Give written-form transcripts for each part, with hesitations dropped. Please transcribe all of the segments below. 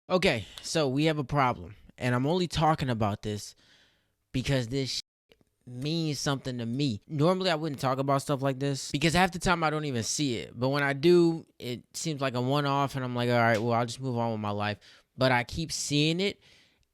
Okay, so we have a problem, and I'm only talking about this because this means something to me. Normally, I wouldn't talk about stuff like this because half the time I don't even see it. But when I do, it seems like a one off, and I'm like, all right, well, I'll just move on with my life. But I keep seeing it,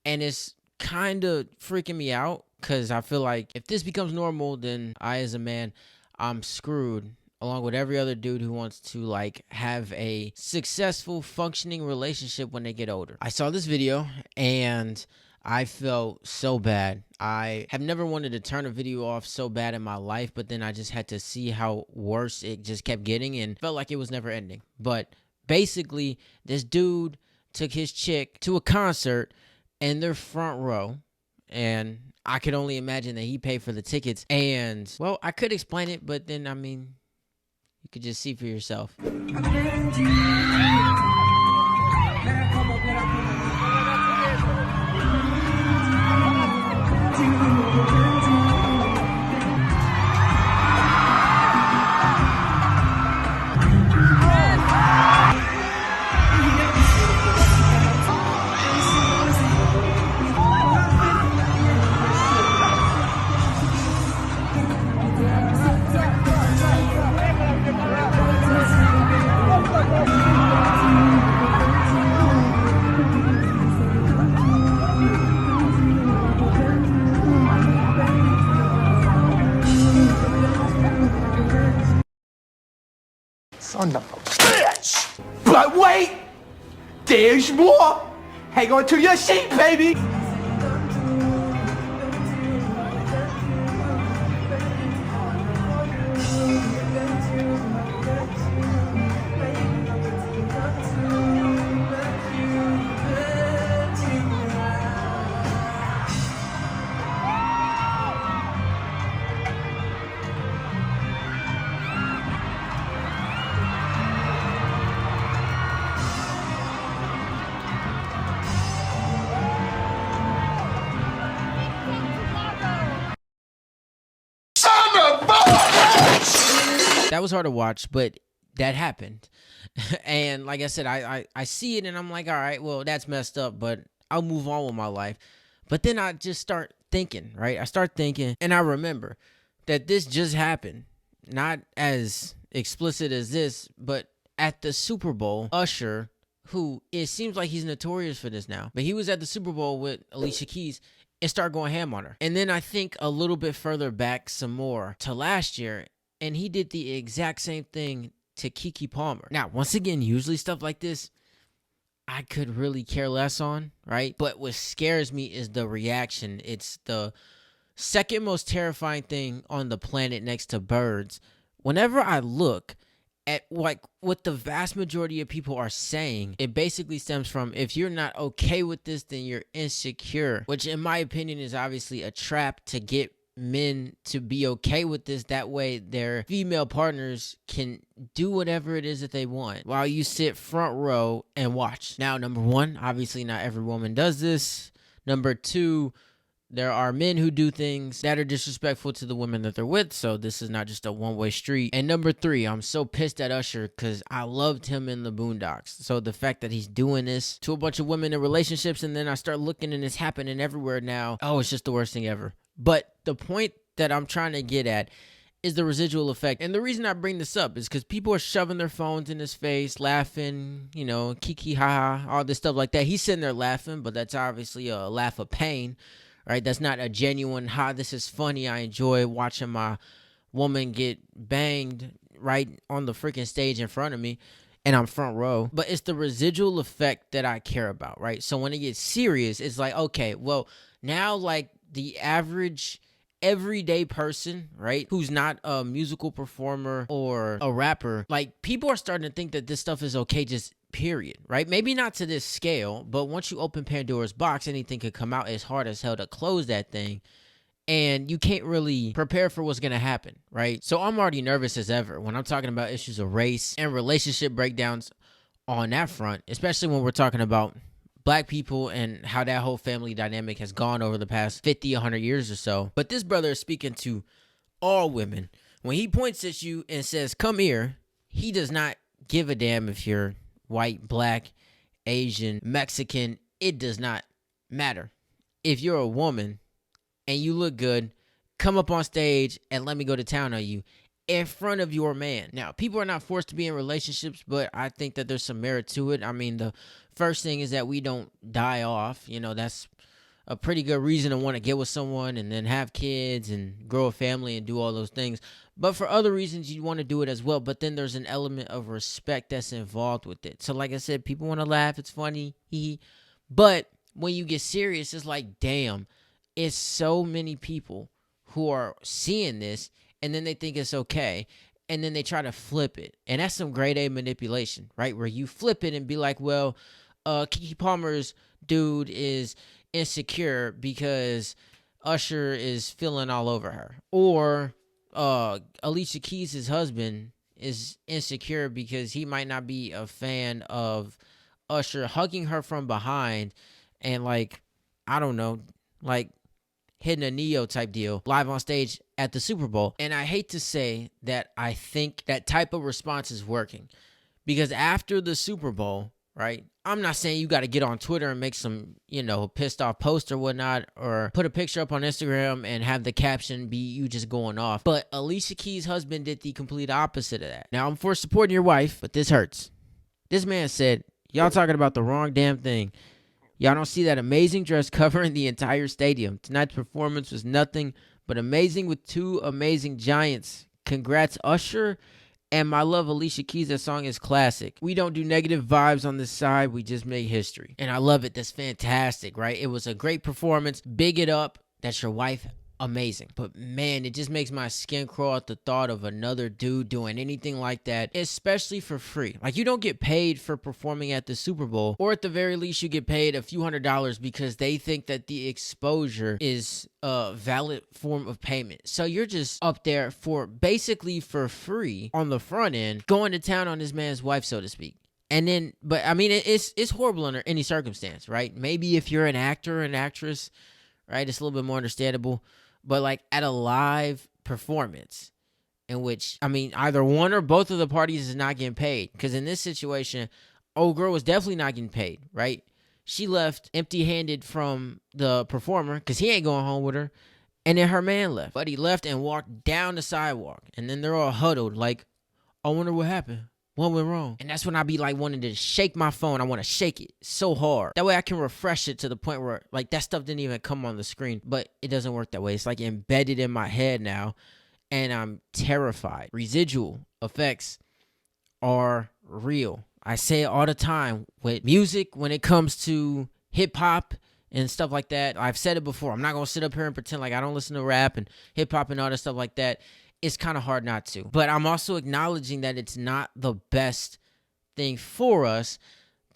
and it's kind of freaking me out because I feel like if this becomes normal, then I, as a man, I'm screwed along with every other dude who wants to like have a successful functioning relationship when they get older. I saw this video and I felt so bad. I have never wanted to turn a video off so bad in my life, but then I just had to see how worse it just kept getting and felt like it was never ending. But basically, this dude took his chick to a concert in their front row, and I could only imagine that he paid for the tickets. And well, I could explain it, but then I mean, you could just see for yourself. Son of a bitch! But wait! There's more! Hang on to your seat, baby! That was hard to watch, but that happened. And like I said, I see it and I'm like, all right, well, that's messed up, but I'll move on with my life. But then I just start thinking, right? I start thinking and I remember that this just happened. Not as explicit as this, but at the Super Bowl, Usher, who it seems like he's notorious for this now, but he was at the Super Bowl with Alicia Keys and started going ham on her. And then I think a little bit further back some more to last year, and he did the exact same thing to Keke Palmer. Now, once again, usually stuff like this, I could really care less on, right? But what scares me is the reaction. It's the second most terrifying thing on the planet next to birds. Whenever I look at like what the vast majority of people are saying, it basically stems from, if you're not okay with this, then you're insecure, which in my opinion is obviously a trap to get men to be okay with this. That way their female partners can do whatever it is that they want while you sit front row and watch. Now, number one, obviously not every woman does this. Number two, there are men who do things that are disrespectful to the women that they're with, so this is not just a one-way street. And number three, I'm so pissed at Usher because I loved him in the Boondocks. So the fact that he's doing this to a bunch of women in relationships, and then I start looking and it's happening everywhere now. Oh, it's just the worst thing ever. But the point that I'm trying to get at is the residual effect. And the reason I bring this up is because people are shoving their phones in his face, laughing, you know, kiki, ha, all this stuff like that. He's sitting there laughing, but that's obviously a laugh of pain. Right, that's not a genuine, this is funny, I enjoy watching my woman get banged right on the freaking stage in front of me, and I'm front row. But it's the residual effect that I care about, right? So when it gets serious, it's like, okay, well, now like the average everyday person, right, who's not a musical performer or a rapper, like people are starting to think that this stuff is okay, just period, right? Maybe not to this scale, but once you open Pandora's box, anything could come out. It's hard as hell to close that thing, and you can't really prepare for what's gonna happen, right? So I'm already nervous as ever when I'm talking about issues of race and relationship breakdowns on that front, especially when we're talking about Black people and how that whole family dynamic has gone over the past 50, 100 years or so. But this brother is speaking to all women. When he points at you and says, come here, he does not give a damn if you're white, black, Asian, Mexican, it does not matter. If you're a woman and you look good, come up on stage and let me go to town on you in front of your man. Now, people are not forced to be in relationships, but I think that there's some merit to it. I mean, the first thing is that we don't die off. That's a pretty good reason to want to get with someone and then have kids and grow a family and do all those things. But for other reasons, you want to do it as well. But then there's an element of respect that's involved with it. So like I said, people want to laugh. It's funny. But when you get serious, it's like, damn, it's so many people who are seeing this and then they think it's okay. And then they try to flip it. And that's some grade A manipulation, right? Where you flip it and be like, well, Keke Palmer's dude is insecure because Usher is feeling all over her, or Alicia Keys' husband is insecure because he might not be a fan of Usher hugging her from behind and I don't know, hitting a Neo type deal live on stage at the Super Bowl. And I hate to say that I think that type of response is working, because after the Super Bowl, right? I'm not saying you got to get on Twitter and make some, pissed off post or whatnot, or put a picture up on Instagram and have the caption be you just going off. But Alicia Keys' husband did the complete opposite of that. Now, I'm for supporting your wife, but this hurts. This man said, y'all talking about the wrong damn thing. Y'all don't see that amazing dress covering the entire stadium. Tonight's performance was nothing but amazing with two amazing giants. Congrats, Usher. And my love, Alicia Keys, that song is classic. We don't do negative vibes on this side. We just make history. And I love it. That's fantastic, right? It was a great performance. Big it up. That's your wife. Amazing. But man, it just makes my skin crawl at the thought of another dude doing anything like that, especially for free. Like, you don't get paid for performing at the Super Bowl, or at the very least you get paid a few $100s because they think that the exposure is a valid form of payment. So you're just up there basically for free on the front end, going to town on this man's wife, so to speak. And then, but I mean, it's horrible under any circumstance, right? Maybe if you're an actor or an actress, right, it's a little bit more understandable. But at a live performance in which, I mean, either one or both of the parties is not getting paid. Because in this situation, old girl was definitely not getting paid, right? She left empty-handed from the performer because he ain't going home with her. And then her man left. But he left and walked down the sidewalk. And then they're all huddled like, I wonder what happened. What went wrong? And that's when I be wanting to shake my phone. I want to shake it so hard. That way I can refresh it to the point where that stuff didn't even come on the screen. But it doesn't work that way. It's embedded in my head now. And I'm terrified. Residual effects are real. I say it all the time with music when it comes to hip hop and stuff like that. I've said it before. I'm not going to sit up here and pretend like I don't listen to rap and hip hop and all that stuff like that. It's kind of hard not to. But I'm also acknowledging that it's not the best thing for us,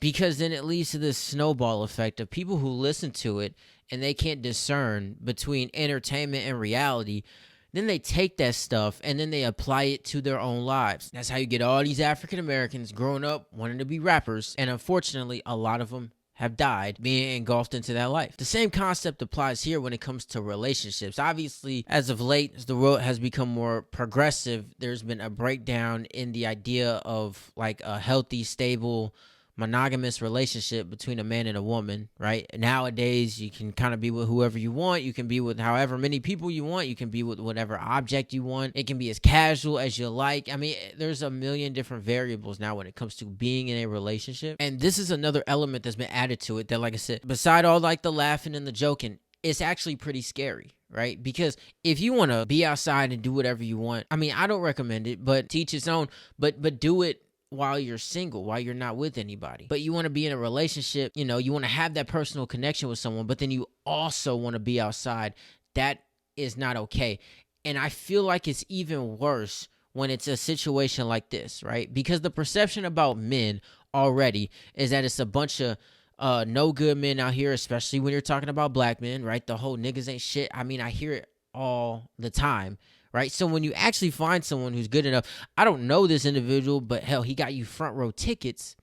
because then it leads to this snowball effect of people who listen to it and they can't discern between entertainment and reality. Then they take that stuff and then they apply it to their own lives. That's how you get all these African Americans growing up wanting to be rappers. And unfortunately, a lot of them have died being engulfed into that life. The same concept applies here when it comes to relationships. Obviously, as of late, as the world has become more progressive, there's been a breakdown in the idea of a healthy, stable, monogamous relationship between a man and a woman, right? Nowadays, you can kind of be with whoever you want. You can be with however many people you want. You can be with whatever object you want. It can be as casual as you like. I mean, there's a million different variables now when it comes to being in a relationship. And this is another element that's been added to it that, like I said, beside all the laughing and the joking, it's actually pretty scary, right? Because if you want to be outside and do whatever you want, I mean, I don't recommend it, but to each his own, but do it while you're single, while you're not with anybody. But you want to be in a relationship, you want to have that personal connection with someone, but then you also want to be outside. That is not okay. And I feel like it's even worse when it's a situation like this, right? Because the perception about men already is that it's a bunch of no good men out here, especially when you're talking about black men, right? The whole niggas ain't shit. I mean, I hear it all the time. Right? So when you actually find someone who's good enough, I don't know this individual, but hell, he got you front row tickets.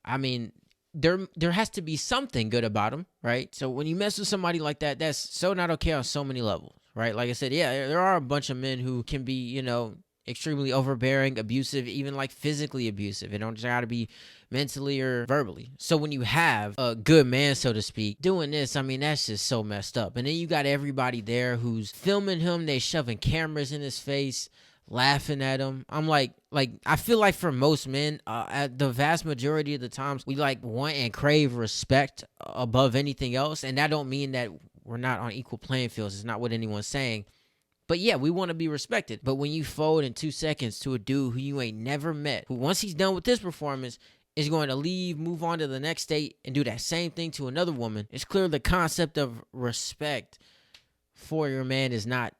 I mean, there has to be something good about him, right? So when you mess with somebody like that, that's so not okay on so many levels, right? Like I said, yeah, there are a bunch of men who can be, extremely overbearing, abusive, even like physically abusive. It don't just gotta be mentally or verbally. So when you have a good man, so to speak, doing this, I mean, that's just so messed up. And then you got everybody there who's filming him. They shoving cameras in his face, laughing at him. I'm like I feel like for most men, at the vast majority of the times, we like want and crave respect above anything else. And that don't mean that we're not on equal playing fields. It's not what anyone's saying. But yeah, we want to be respected. But when you fold in 2 seconds to a dude who you ain't never met, who once he's done with this performance is going to leave, move on to the next state, and do that same thing to another woman, it's clear the concept of respect for your man is not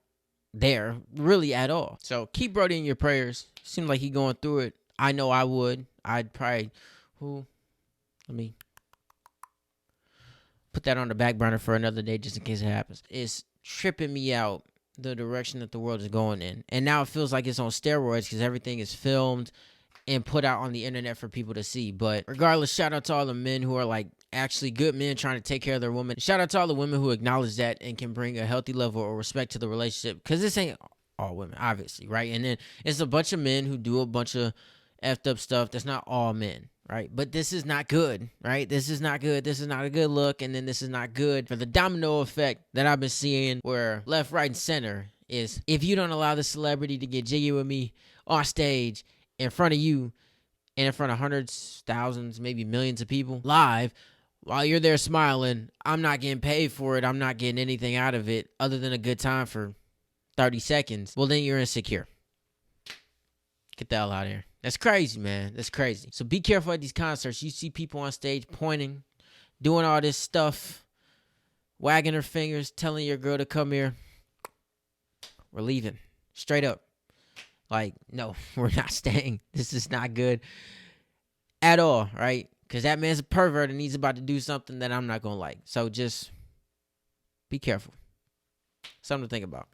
there really at all. So keep Brody in your prayers. Seems like he going through it. I know I would. I'd probably, let me put that on the back burner for another day just in case it happens. It's tripping me out the direction that the world is going in. And now it feels like it's on steroids because everything is filmed and put out on the internet for people to see. But regardless, shout out to all the men who are like actually good men trying to take care of their women. Shout out to all the women who acknowledge that and can bring a healthy level of respect to the relationship, because this ain't all women, obviously, right? And then it's a bunch of men who do a bunch of effed up stuff. That's not all men, right? But this is not good, right? This is not good. This is not a good look. And then this is not good for the domino effect that I've been seeing where left, right, and center is, if you don't allow the celebrity to get jiggy with me on stage in front of you and in front of hundreds, thousands, maybe millions of people live, while you're there smiling, I'm not getting paid for it. I'm not getting anything out of it other than a good time for 30 seconds. Well, then you're insecure. Get the hell out of here. That's crazy, man. That's crazy. So be careful at these concerts. You see people on stage pointing, doing all this stuff, wagging their fingers, telling your girl to come here. We're leaving. Straight up. Like, no, we're not staying. This is not good at all, right? Because that man's a pervert and he's about to do something that I'm not going to like. So just be careful. Something to think about.